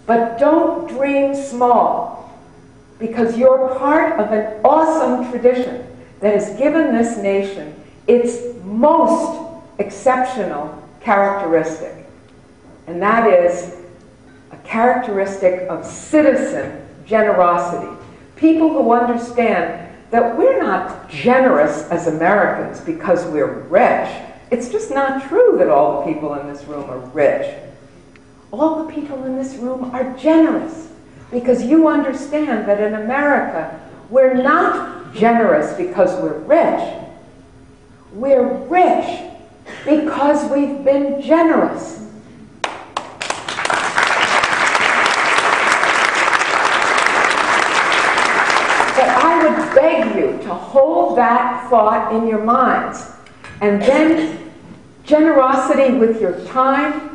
But don't dream small, because you're part of an awesome tradition that has given this nation its most exceptional characteristic. And that is a characteristic of citizen generosity. People who understand that we're not generous as Americans because we're rich. It's just not true that all the people in this room are rich. All the people in this room are generous because you understand that in America, we're not generous because we're rich. We're rich because we've been generous. But I would beg you to hold that thought in your minds. And then generosity with your time.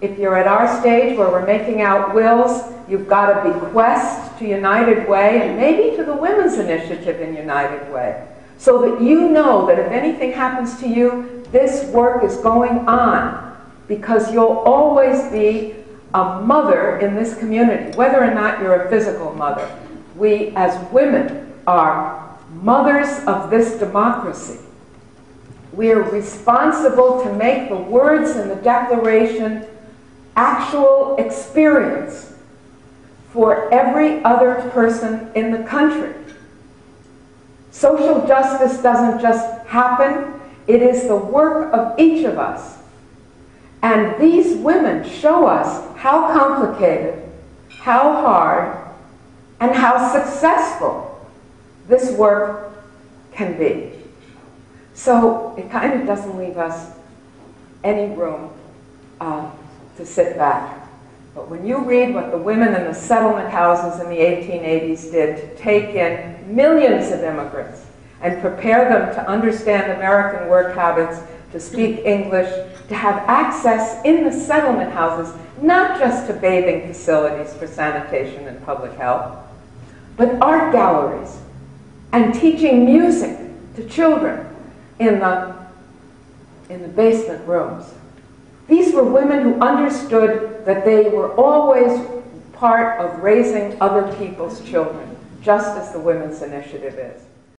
If you're at our stage where we're making out wills, you've got to bequest to United Way and maybe to the Women's Initiative in United Way, so that you know that if anything happens to you, this work is going on, because you'll always be a mother in this community, whether or not you're a physical mother. We, as women, are mothers of this democracy. We are responsible to make the words in the Declaration actual experience for every other person in the country. Social justice doesn't just happen, it is the work of each of us. And these women show us how complicated, how hard, and how successful this work can be. So it kind of doesn't leave us any room to sit back. But when you read what the women in the settlement houses in the 1880s did to take in millions of immigrants and prepare them to understand American work habits, to speak English, to have access in the settlement houses, not just to bathing facilities for sanitation and public health, but art galleries and teaching music to children in the basement rooms. These were women who understood that they were always part of raising other people's children, just as the Women's Initiative is.